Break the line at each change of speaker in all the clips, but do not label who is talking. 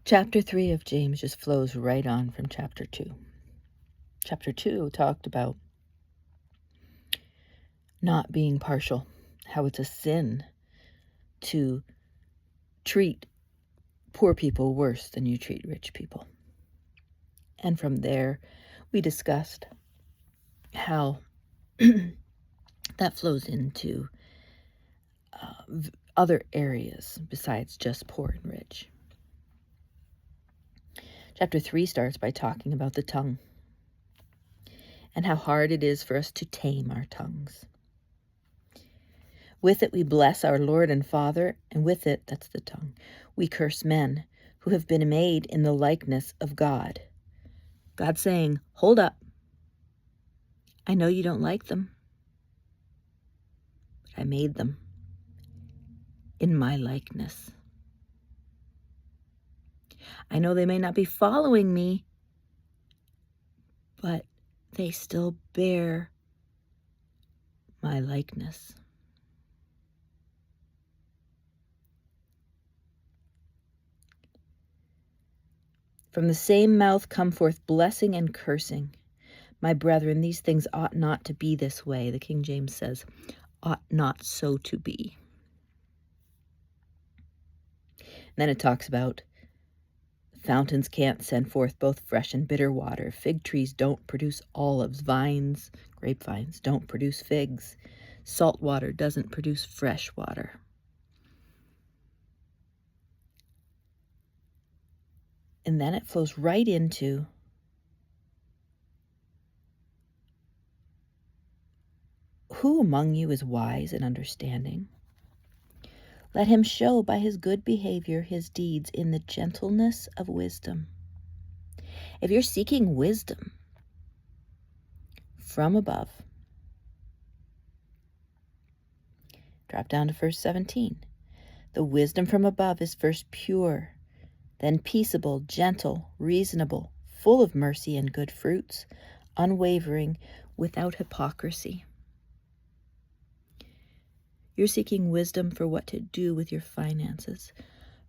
Chapter 3 of James just flows right on from chapter 2. Chapter 2 talked about not being partial, how it's a sin to treat poor people worse than you treat rich people. And from there, we discussed how that flows into other areas besides just poor and rich. Chapter 3 starts by talking about the tongue and how hard it is for us to tame our tongues. With it we bless our Lord and Father, and with it, that's the tongue, we curse men who have been made in the likeness of God. God saying, hold up. I know you don't like them, but I made them in my likeness. I know they may not be following me, but they still bear my likeness. From the same mouth come forth blessing and cursing. My brethren, these things ought not to be this way. The King James says, ought not so to be. Then it talks about fountains can't send forth both fresh and bitter water. Fig trees don't produce olives. Vines, grapevines, don't produce figs. Salt water doesn't produce fresh water. And then it flows right into who among you is wise and understanding? Let him show by his good behavior his deeds in the gentleness of wisdom. If you're seeking wisdom from above, drop down to verse 17. The wisdom from above is first pure, then peaceable, gentle, reasonable, full of mercy and good fruits, unwavering, without hypocrisy. You're seeking wisdom for what to do with your finances,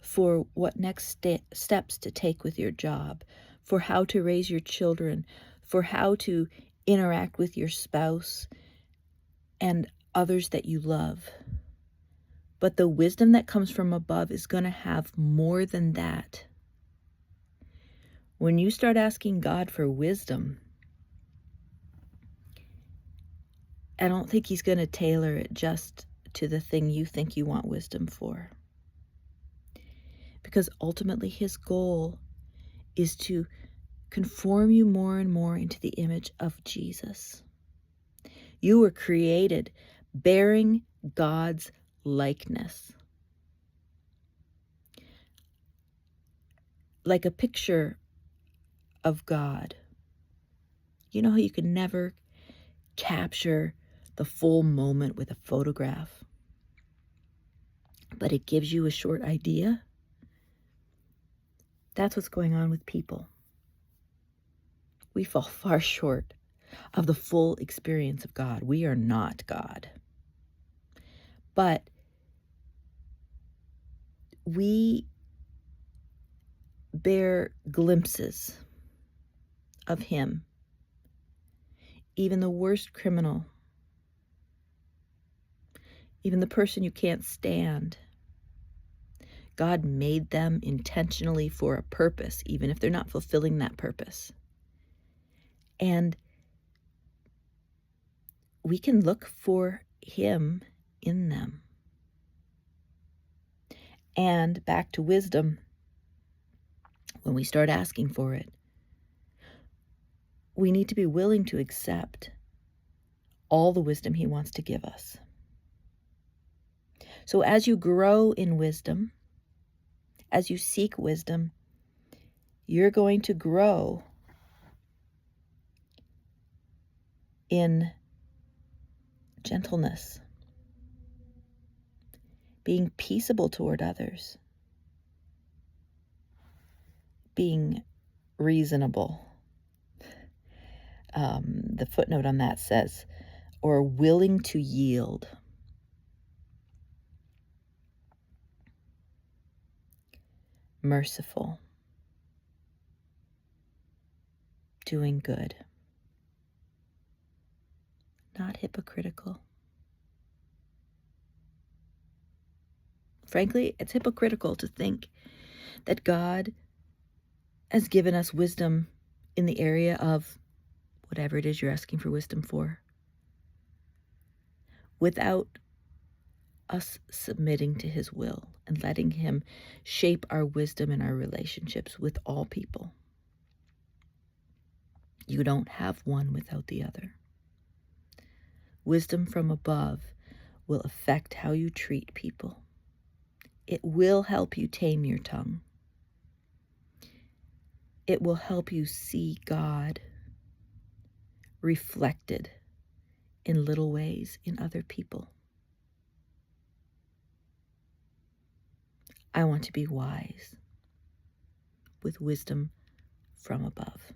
for what next steps to take with your job, for how to raise your children, for how to interact with your spouse and others that you love. But the wisdom that comes from above is going to have more than that. When you start asking God for wisdom, I don't think he's going to tailor it just to the thing you think you want wisdom for. Because ultimately his goal is to conform you more and more into the image of Jesus. You were created bearing God's likeness. Like a picture of God. You know how you can never capture the full moment with a photograph, but it gives you a short idea? That's what's going on with people. We fall far short of the full experience of God. We are not God. But we bear glimpses of him. Even the worst criminal, even the person you can't stand, God made them intentionally for a purpose, even if they're not fulfilling that purpose. And we can look for him in them. And back to wisdom, when we start asking for it, we need to be willing to accept all the wisdom he wants to give us. So as you grow in wisdom, as you seek wisdom, you're going to grow in gentleness, being peaceable toward others, being reasonable. The footnote on that says, or willing to yield. Merciful, doing good, not hypocritical. Frankly, it's hypocritical to think that God has given us wisdom in the area of whatever it is you're asking for wisdom for, without us submitting to his will and letting him shape our wisdom and our relationships with all people. You don't have one without the other. Wisdom from above will affect how you treat people. It will help you tame your tongue. It will help you see God reflected in little ways in other people. I want to be wise with wisdom from above.